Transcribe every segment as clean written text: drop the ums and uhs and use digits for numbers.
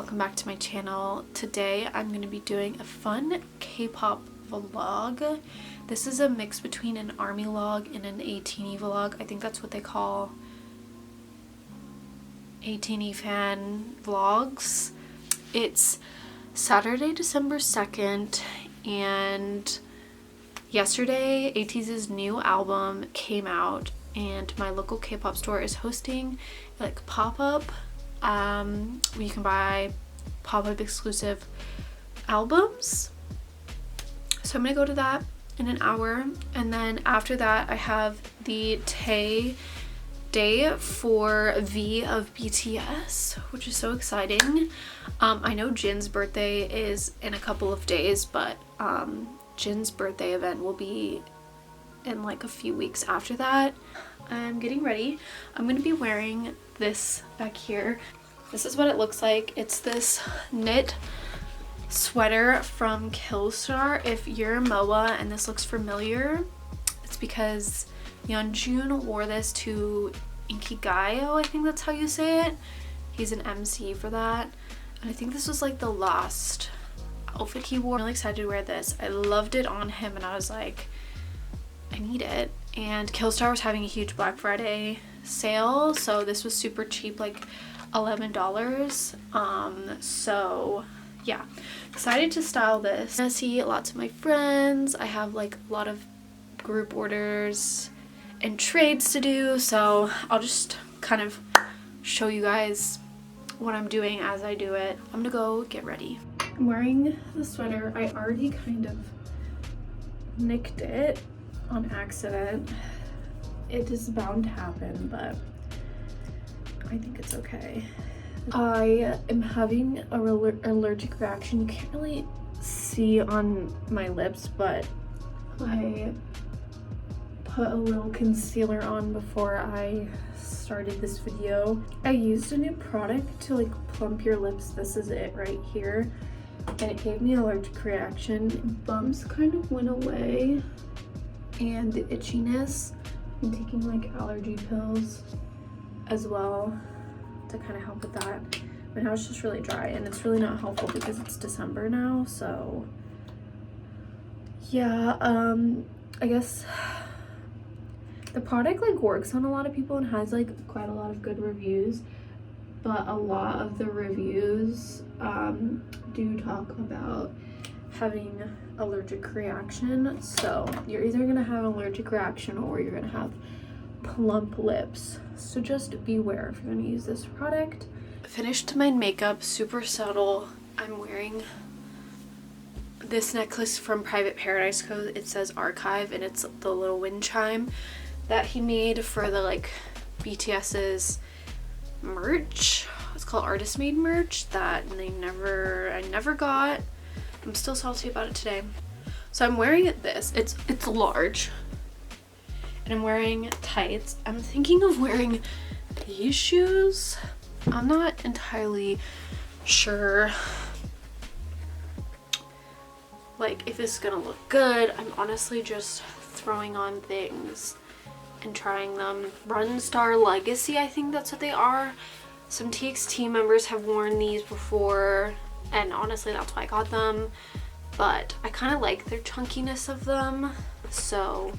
welcome back to my channel. Today I'm going to be doing a fun K-pop vlog. This is a mix between an army vlog and an atiny vlog. I think that's what they call atiny fan vlogs. It's Saturday, December 2nd, and yesterday ateez's new album came out, and my local K-pop store is hosting like pop-up where you can buy pop-up exclusive albums. So I'm gonna go to that in an hour, and then after that I have the Tae day for V of BTS, which is so exciting. I know Jin's birthday is in a couple of days, but Jin's birthday event will be in like a few weeks after that. I'm getting ready. I'm gonna be wearing this back here. This is what it looks like. It's this knit sweater from Killstar. If you're a MOA and this looks familiar, it's because Yeonjun wore this to Inkigayo, I think that's how you say it. He's an MC for that. And I think this was like the last outfit he wore. I'm really excited to wear this. I loved it on him and I was like, I need it. And Killstar was having a huge Black Friday sale, so this was super cheap, like $11. So yeah, excited to style this. I see lots of my friends. I have like a lot of group orders and trades to do, so I'll just kind of show you guys what I'm doing as I do it. I'm gonna go get ready. I'm wearing the sweater. I already kind of nicked it on accident. It is bound to happen, but I think it's okay. I am having a allergic reaction. You can't really see on my lips, but I put a little concealer on before I started this video. I used a new product to like plump your lips. This is it right here, and it gave me an allergic reaction. Bumps kind of went away, and the itchiness. I'm taking like allergy pills as well to kind of help with that. But now it's just really dry, and it's really not helpful because it's December now. So yeah, I guess the product like works on a lot of people and has like quite a lot of good reviews, but a lot of the reviews do talk about having allergic reaction. So you're either gonna have an allergic reaction or you're gonna have plump lips, so just beware if you're gonna use this product. Finished my makeup, super subtle. I'm wearing this necklace from Private Paradise Co. It says Archive, and it's the little wind chime that he made for the like BTS's merch. It's called artist made merch that I never got. I'm still salty about it today. So I'm wearing this. It's large. And I'm wearing tights. I'm thinking of wearing these shoes. I'm not entirely sure like if this is gonna look good. I'm honestly just throwing on things and trying them. Run Star Legacy, I think that's what they are. Some TXT members have worn these before, and honestly that's why I got them, but I kind of like their chunkiness of them. So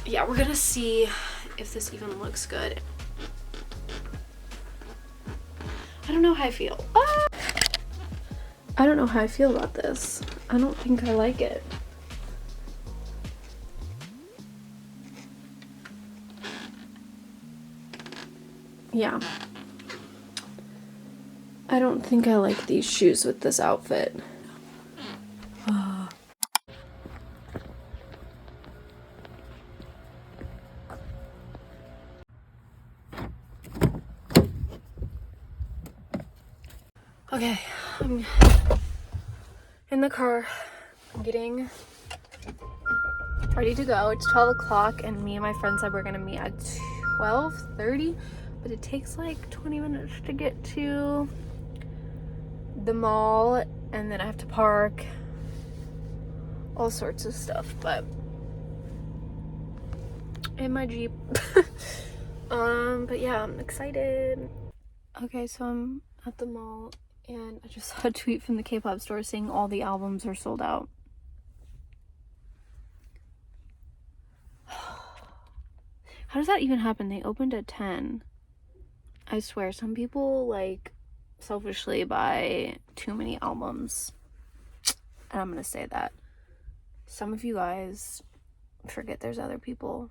yeah, we're gonna see if this even looks good. I don't know how I feel. I don't know how I feel about this. I don't think I like it. Yeah. I don't think I like these shoes with this outfit. Okay, I'm in the car. I'm getting ready to go. It's 12 o'clock, and me and my friend said we're gonna meet at 12:30, but it takes like 20 minutes to get to the mall, and then I have to park, all sorts of stuff, but in my Jeep. But yeah, I'm excited. Okay, so I'm at the mall and I just saw a tweet from the K-pop store saying all the albums are sold out. How does that even happen? They opened at 10. I swear, some people like selfishly buy too many albums. And I'm gonna say that. Some of you guys forget there's other people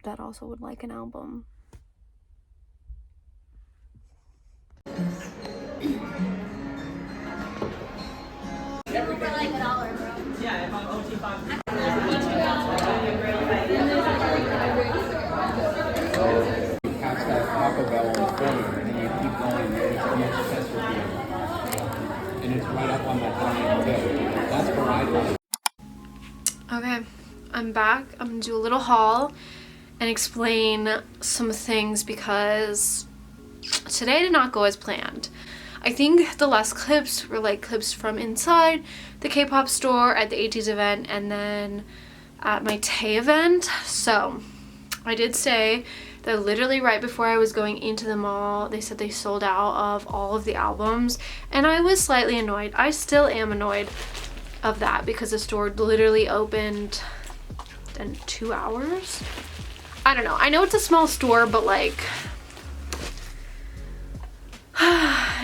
that also would like an album. Everything for like $1, bro. Yeah, if I'm OT5. Taco Bell on the corner, and then you keep going, and there's a huge Chesterfield. And it's right up on that giant hill. That's where I live. Okay, I'm back. I'm gonna do a little haul and explain some things because today did not go as planned. I think the last clips were like clips from inside the K-pop store at the ateez event and then at my Tae event. So I did say that literally right before I was going into the mall, they said they sold out of all of the albums, and I was slightly annoyed. I still am annoyed of that because the store literally opened in 2 hours. I don't know. I know it's a small store, but like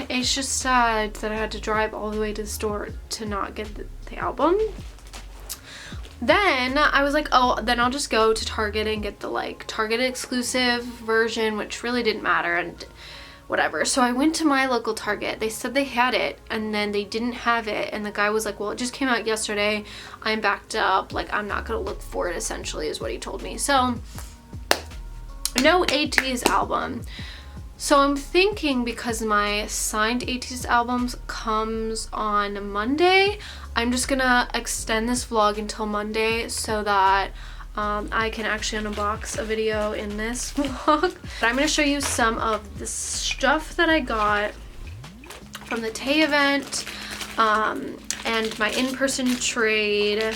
it's just sad that I had to drive all the way to the store to not get the album. Then I was like, oh, then I'll just go to Target and get the like Target exclusive version, which really didn't matter and whatever. So I went to my local Target. They said they had it and then they didn't have it, and the guy was like, well, it just came out yesterday, I'm backed up, like I'm not gonna look for it, essentially is what he told me. So no ateez album. So I'm thinking, because my signed ateez albums comes on Monday, I'm just gonna extend this vlog until Monday so that I can actually unbox a video in this vlog. But I'm gonna show you some of the stuff that I got from the Tae event and my in-person trade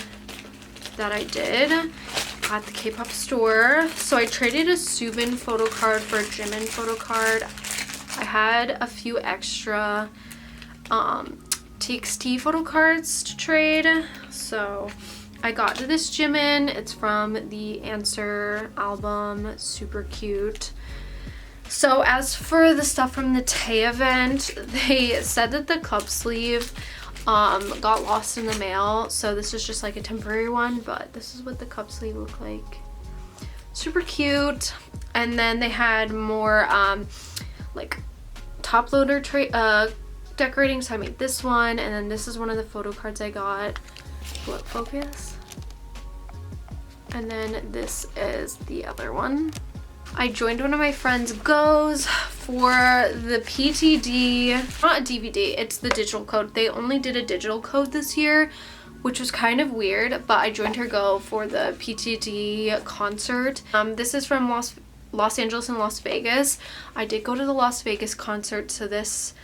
that I did at the K-pop store. So I traded a Subin photo card for a Jimin photo card. I had a few extra TXT photo cards to trade, so I got this Jimin. It's from the Answer album, super cute. So as for the stuff from the Tae event, they said that the cup sleeve got lost in the mail, so this is just like a temporary one, but this is what the cup sleeve looked like. Super cute. And then they had more like top loader decorating, so I made this one, and then this is one of the photo cards I got. Look, focus. And then this is the other one. I joined one of my friends' goes for the PTD, not a DVD, it's the digital code. They only did a digital code this year, which was kind of weird, but I joined her go for the PTD concert. This is from Los Angeles and Las Vegas. I did go to the Las Vegas concert, so this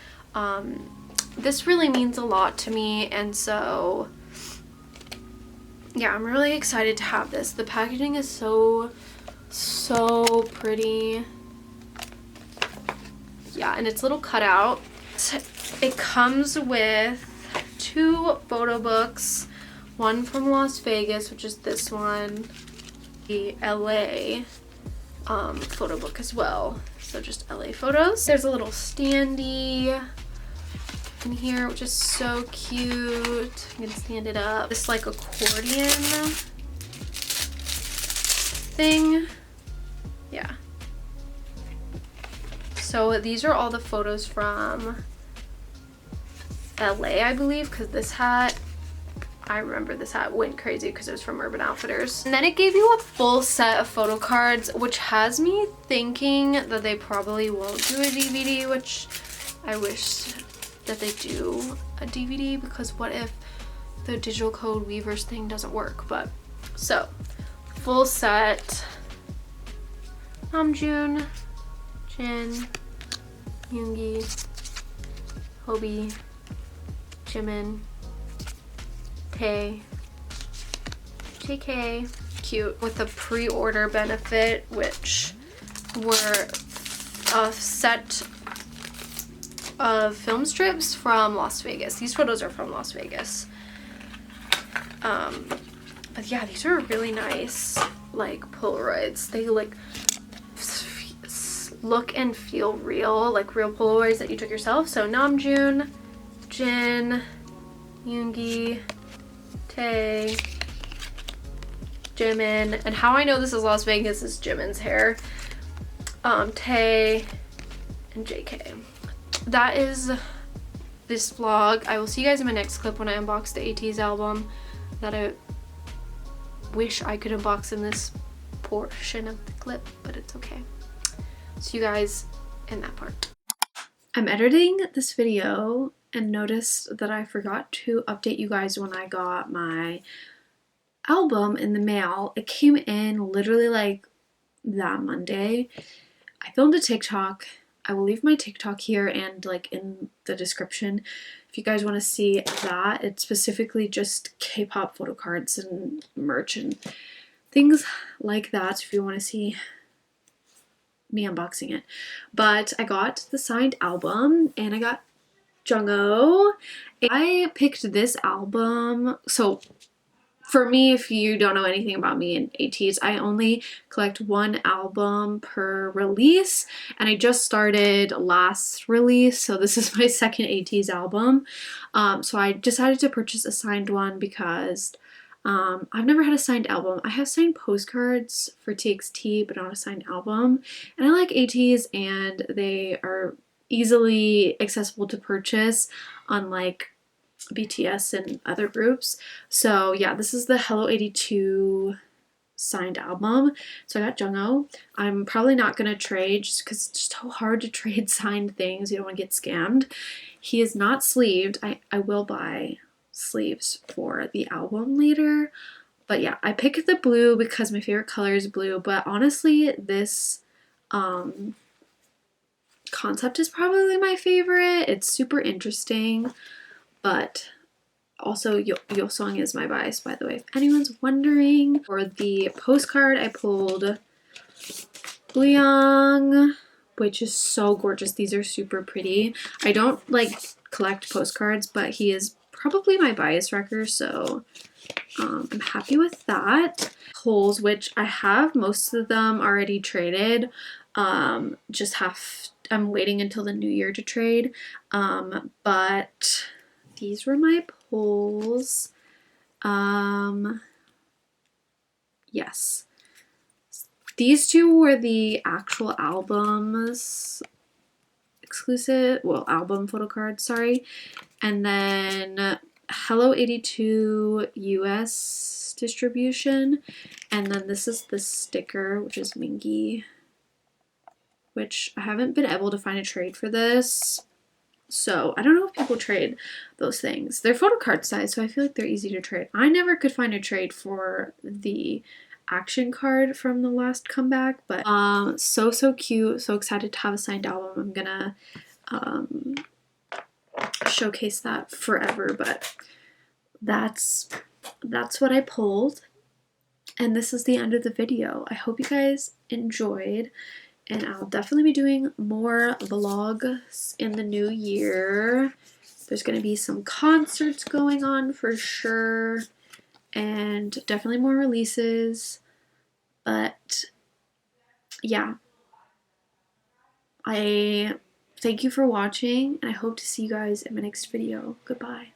really means a lot to me, and so yeah, I'm really excited to have this. The packaging is so pretty. Yeah, and it's a little cutout. It comes with 2 photo books, one from Las Vegas, which is this one, the LA photo book as well, so just LA photos. There's a little standee in here, which is so cute. I'm gonna stand it up. This like accordion thing. Yeah. So these are all the photos from LA, I believe, because this hat, I remember this hat went crazy because it was from Urban Outfitters. And then it gave you a full set of photo cards, which has me thinking that they probably won't do a DVD, which I wish that they do a DVD, because what if the digital code Weavers thing doesn't work? But so full set. Namjoon, Jin, Yoongi, Hobi, Jimin, Tae, JK. Cute, with a pre-order benefit, which were a set of film strips from Las Vegas. These photos are from Las Vegas. But yeah, these are really nice, like Polaroids. They like look and feel real, like real Polaroids that you took yourself. So Namjoon, Jin, Yoongi, Tae, Jimin, and how I know this is Las Vegas is Jimin's hair. Tae and JK. That is this vlog. I will see you guys in my next clip when I unbox the ateez album that I wish I could unbox in this portion of the clip, but it's okay. See you guys in that part. I'm editing this video and noticed that I forgot to update you guys when I got my album in the mail. It came in literally like that Monday. I filmed a TikTok. I will leave my TikTok here and like in the description if you guys want to see that. It's specifically just K-pop photo cards and merch and things like that if you want to see me unboxing it. But I got the signed album and I got Jungho. I picked this album. So for me, if you don't know anything about me and ateez, I only collect one album per release, and I just started last release, so this is my second ateez album. So I decided to purchase a signed one because I've never had a signed album. I have signed postcards for TXT, but not a signed album. And I like ateez, and they are easily accessible to purchase, unlike BTS and other groups. So yeah, this is the Hello 82 signed album. So I got Jungho. I'm probably not gonna trade just because it's so hard to trade signed things. You don't want to get scammed. He is not sleeved. I will buy sleeves for the album later. But yeah, I picked the blue because my favorite color is blue. But honestly, this concept is probably my favorite. It's super interesting. But also, Yosong is my bias, by the way, if anyone's wondering. For the postcard, I pulled Taehyung, which is so gorgeous. These are super pretty. I don't like collect postcards, but he is probably my bias wrecker, so I'm happy with that. Holes, which I have most of them already traded. I'm waiting until the new year to trade. But these were my pulls. Yes. These two were the actual albums exclusive, well, album photo cards, sorry. And then Hello 82 US distribution. And then this is the sticker, which is Mingy, which I haven't been able to find a trade for this. So I don't know if people trade those things. They're photo card size, so I feel like they're easy to trade. I never could find a trade for the action card from the last comeback, but so cute. So excited to have a signed album. I'm gonna showcase that forever, but that's what I pulled. And this is the end of the video. I hope you guys enjoyed. And I'll definitely be doing more vlogs in the new year. There's going to be some concerts going on for sure. And definitely more releases. But yeah. I thank you for watching. And I hope to see you guys in my next video. Goodbye.